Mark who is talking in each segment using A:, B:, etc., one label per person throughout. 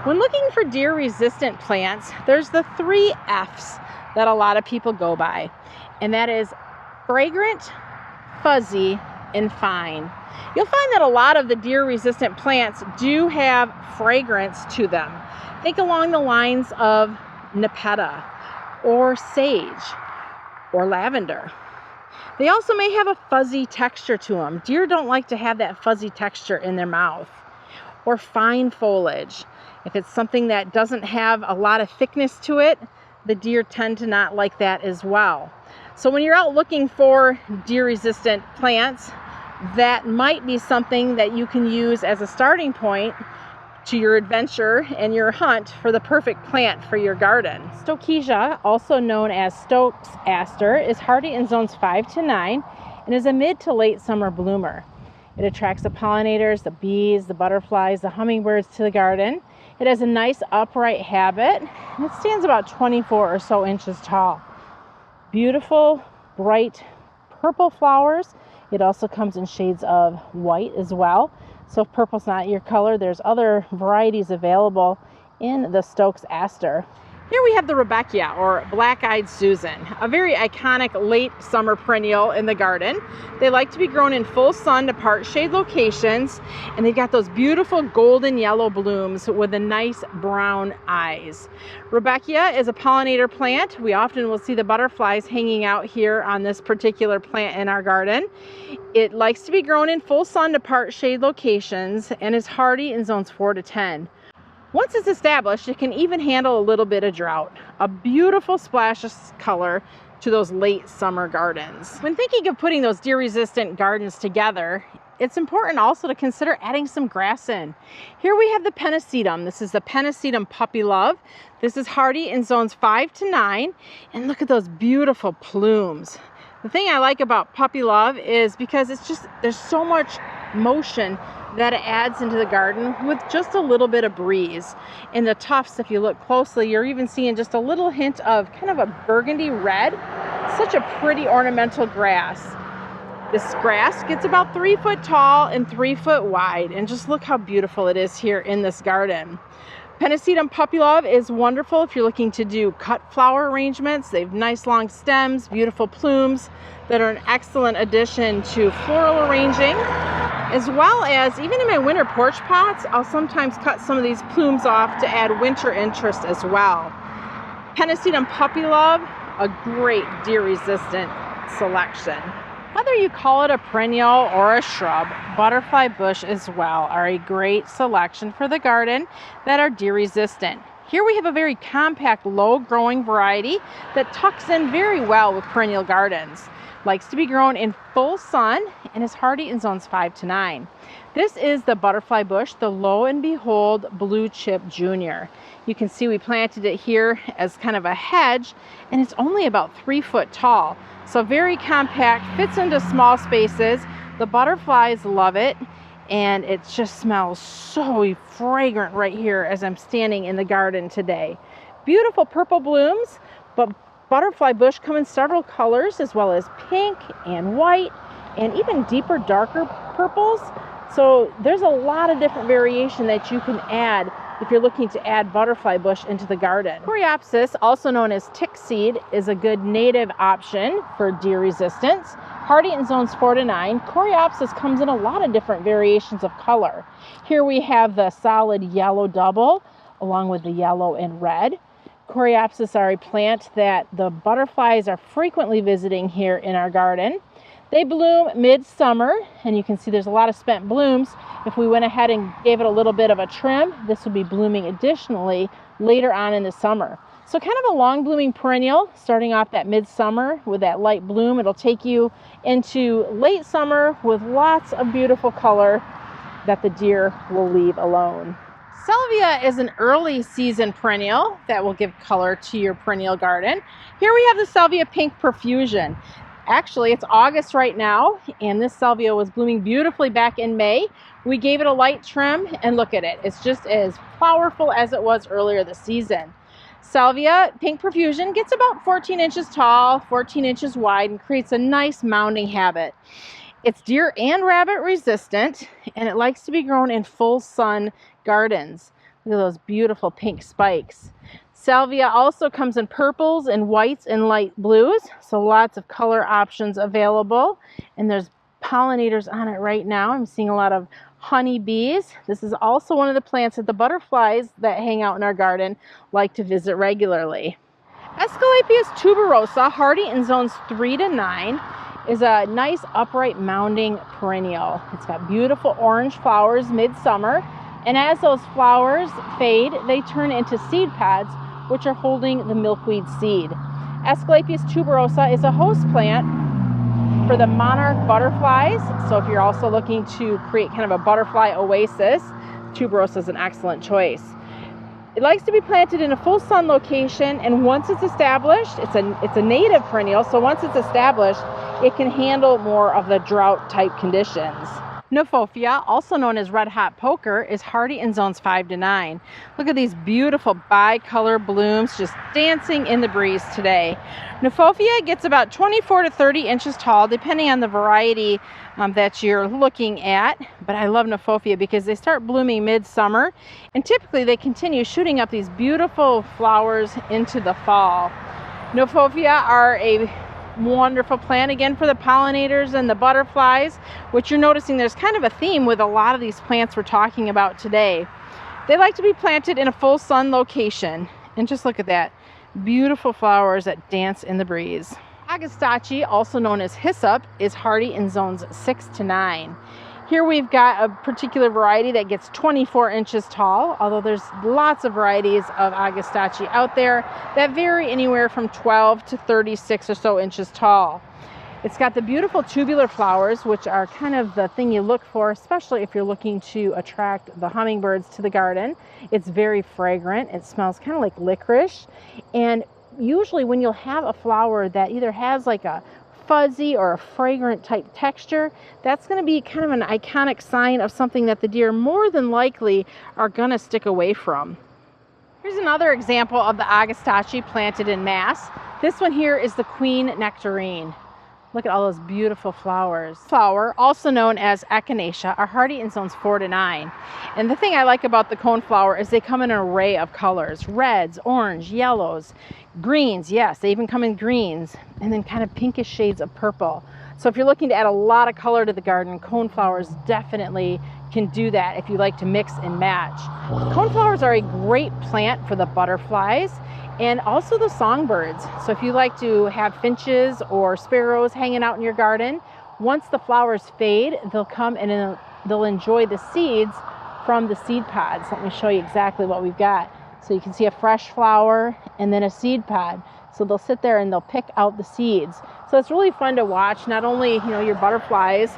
A: When looking for deer-resistant plants, there's the 3 F's that a lot of people go by, and that is fragrant, fuzzy, and fine. You'll find that a lot of the deer-resistant plants do have fragrance to them. Think along the lines of nepeta, or sage, or lavender. They also may have a fuzzy texture to them. Deer don't like to have that fuzzy texture in their mouth. Or fine foliage. If it's something that doesn't have a lot of thickness to it, the deer tend to not like that as well. So when you're out looking for deer-resistant plants, that might be something that you can use as a starting point to your adventure and your hunt for the perfect plant for your garden. Stokesia, also known as Stokes Aster, is hardy in zones 5 to 9 and is a mid to late summer bloomer. It attracts the pollinators, the bees, the butterflies, the hummingbirds to the garden. It has a nice upright habit, and it stands about 24 or so inches tall. Beautiful, bright purple flowers. It also comes in shades of white as well. So if purple's not your color, there's other varieties available in the Stokes Aster. Here we have the Rebeca, or black-eyed Susan, a very iconic late summer perennial in the garden. They like to be grown in full sun to part shade locations, and they've got those beautiful golden yellow blooms with the nice brown eyes. Rebeca is a pollinator plant. We often will see the butterflies hanging out here on this particular plant in our garden. It likes to be grown in full sun to part shade locations and is hardy in zones 4 to 10. Once it's established, it can even handle a little bit of drought. A beautiful splash of color to those late summer gardens. When thinking of putting those deer-resistant gardens together, it's important also to consider adding some grass in. Here we have the Sedum. This is the Sedum Puppy Love. This is hardy in zones 5 to 9, and look at those beautiful plumes. The thing I like about Puppy Love is because there's so much motion that it adds into the garden with just a little bit of breeze. In the tufts, if you look closely, you're even seeing just a little hint of kind of a burgundy red. Such a pretty ornamental grass. This grass gets about 3 foot tall and 3 foot wide, and just look how beautiful it is here in this garden. Sedum Puppy Love is wonderful if you're looking to do cut flower arrangements. They have nice long stems, beautiful plumes that are an excellent addition to floral arranging. As well as, even in my winter porch pots, I'll sometimes cut some of these plumes off to add winter interest as well. Sedum Puppy Love, a great deer-resistant selection. Whether you call it a perennial or a shrub, butterfly bush as well are a great selection for the garden that are deer-resistant. Here we have a very compact, low-growing variety that tucks in very well with perennial gardens. Likes to be grown in full sun and is hardy in zones 5 to 9. This is the butterfly bush, the Lo and Behold Blue Chip Junior. You can see we planted it here as kind of a hedge, and it's only about 3 foot tall. So very compact, fits into small spaces. The butterflies love it, and it just smells so fragrant right here as I'm standing in the garden today. Beautiful purple blooms, but butterfly bush come in several colors, as well as pink and white and even deeper, darker purples. So there's a lot of different variation that you can add if you're looking to add butterfly bush into the garden. Coreopsis, also known as tick seed, is a good native option for deer resistance. Hardy in zones 4 to 9. Coreopsis comes in a lot of different variations of color. Here we have the solid yellow double along with the yellow and red. Coreopsis are a plant that the butterflies are frequently visiting here in our garden. They bloom mid-summer, and you can see there's a lot of spent blooms. If we went ahead and gave it a little bit of a trim, this would be blooming additionally later on in the summer. So kind of a long blooming perennial, starting off that midsummer with that light bloom. It'll take you into late summer with lots of beautiful color that the deer will leave alone. Salvia is an early season perennial that will give color to your perennial garden. Here we have the Salvia Pink Profusion. Actually, it's August right now, and this salvia was blooming beautifully back in May. We gave it a light trim, and look at it. It's just as flowerful as it was earlier this season. Salvia Pink Profusion gets about 14 inches tall, 14 inches wide, and creates a nice mounding habit. It's deer and rabbit resistant, and it likes to be grown in full sun gardens. Look at those beautiful pink spikes. Salvia also comes in purples and whites and light blues, so lots of color options available. And there's pollinators on it right now. I'm seeing a lot of honeybees. This is also one of the plants that the butterflies that hang out in our garden like to visit regularly. Escalus Tuberosa, hardy in zones 3 to 9, is a nice upright mounding perennial. It's got beautiful orange flowers midsummer, and as those flowers fade, they turn into seed pods, which are holding the milkweed seed. Escalus Tuberosa is a host plant for the monarch butterflies, so if you're also looking to create kind of a butterfly oasis, Tuberosa is an excellent choice. It likes to be planted in a full sun location, and once it's established, it's a native perennial, so once it's established, it can handle more of the drought type conditions. Noia, also known as red hot poker, is hardy in zones 5 to 9. Look at these beautiful bicolor blooms just dancing in the breeze today. Noia gets about 24 to 30 inches tall, depending on the variety that you're looking at. But I love Noia because they start blooming midsummer, and typically they continue shooting up these beautiful flowers into the fall. Noia are a wonderful plant again for the pollinators and the butterflies, which you're noticing there's kind of a theme with a lot of these plants we're talking about today. They like to be planted in a full sun location, and just look at that, beautiful flowers that dance in the breeze. Agachi, also known as hyssop, is hardy in zones 6 to 9. Here we've got a particular variety that gets 24 inches tall, although there's lots of varieties of Agachi out there that vary anywhere from 12 to 36 or so inches tall. It's got the beautiful tubular flowers, which are kind of the thing you look for, especially if you're looking to attract the hummingbirds to the garden. It's very fragrant. It smells kind of like licorice. And usually when you'll have a flower that either has like a fuzzy or a fragrant type texture, that's going to be kind of an iconic sign of something that the deer more than likely are going to stick away from. Here's another example of the Agachi planted in mass. This one here is the queen nectarine. Look at all those beautiful flowers. Flower, also known as echinacea, are hardy in zones 4 to 9. And the thing I like about the coneflower is they come in an array of colors: reds, orange, yellows, greens. Yes, they even come in greens, and then kind of pinkish shades of purple. So if you're looking to add a lot of color to the garden, coneflowers definitely can do that if you like to mix and match. Coneflowers are a great plant for the butterflies and also the songbirds. So if you like to have finches or sparrows hanging out in your garden, once the flowers fade, they'll come and they'll enjoy the seeds from the seed pods. Let me show you exactly what we've got. So you can see a fresh flower and then a seed pod. So they'll sit there and they'll pick out the seeds. So it's really fun to watch, not only, your butterflies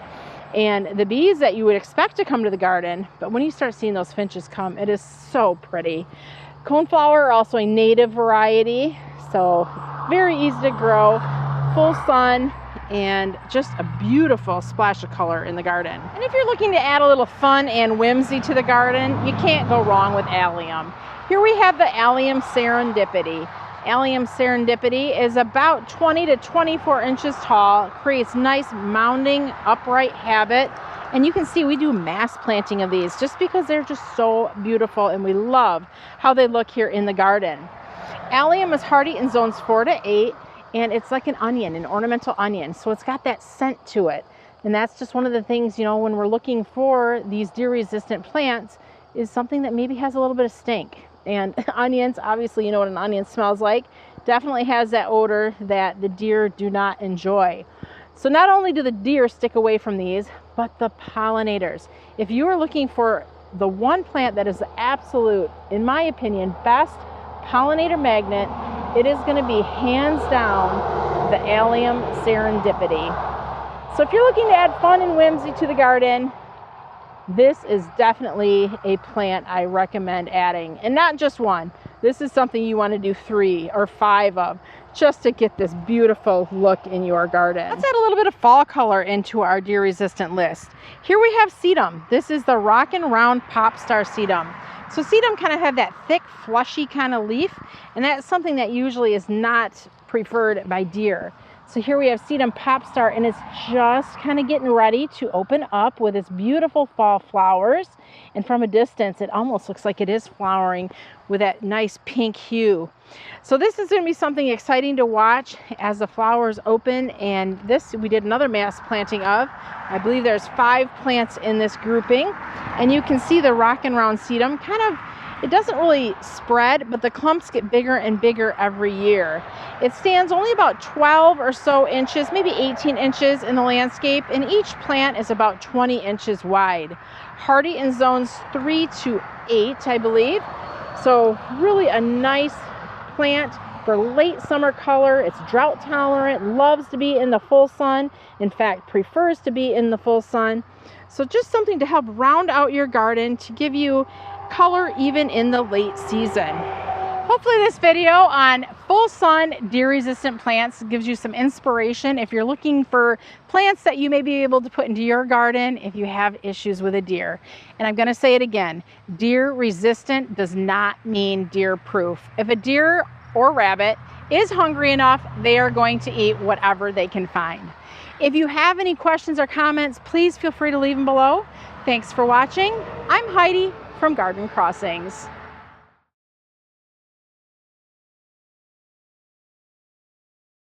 A: and the bees that you would expect to come to the garden, but when you start seeing those finches come, it is so pretty. Coneflower are also a native variety, so very easy to grow, full sun, and just a beautiful splash of color in the garden. And if you're looking to add a little fun and whimsy to the garden, you can't go wrong with allium. Here we have the Alium Serendipity. Alium Serendipity is about 20 to 24 inches tall, creates nice mounding upright habit, and you can see we do mass planting of these just because they're just so beautiful, and we love how they look here in the garden. Allium is hardy in zones 4 to 8, and it's like an onion, an ornamental onion, so it's got that scent to it. And that's just one of the things, when we're looking for these deer-resistant plants, is something that maybe has a little bit of stink. And onions, obviously, you know what an onion smells like, definitely has that odor that the deer do not enjoy. So not only do the deer stick away from these, but the pollinators. If you are looking for the one plant that is the absolute, in my opinion, best pollinator magnet, it is going to be hands down the Alium Serendipity. So if you're looking to add fun and whimsy to the garden, this is definitely a plant I recommend adding. And not just one. This is something you want to do 3 or 5 of just to get this beautiful look in your garden. Let's add a little bit of fall color into our deer resistant list. Here we have Sedum. This is the Rockin' Round Pop Star Sedum. So Sedum kind of have that thick, flushy kind of leaf, and that's something that usually is not preferred by deer. So here we have Sedum Pop Star, and it's just kind of getting ready to open up with its beautiful fall flowers. And from a distance, it almost looks like it is flowering with that nice pink hue. So this is going to be something exciting to watch as the flowers open. And this we did another mass planting of. I believe there's 5 plants in this grouping. And you can see the Rockin' Round Sedum kind of, it doesn't really spread, but the clumps get bigger and bigger every year. It stands only about 12 or so inches, maybe 18 inches in the landscape, and each plant is about 20 inches wide. Hardy in zones 3 to 8, I believe. So really a nice plant for late summer color. It's drought tolerant, loves to be in the full sun. In fact, prefers to be in the full sun. So just something to help round out your garden to give you color even in the late season. Hopefully this video on full sun deer resistant plants gives you some inspiration if you're looking for plants that you may be able to put into your garden if you have issues with a deer. And I'm going to say it again, deer resistant does not mean deer proof. If a deer or rabbit is hungry enough, they are going to eat whatever they can find. If you have any questions or comments, please feel free to leave them below. Thanks for watching. I'm Heidi from Garden Crossings.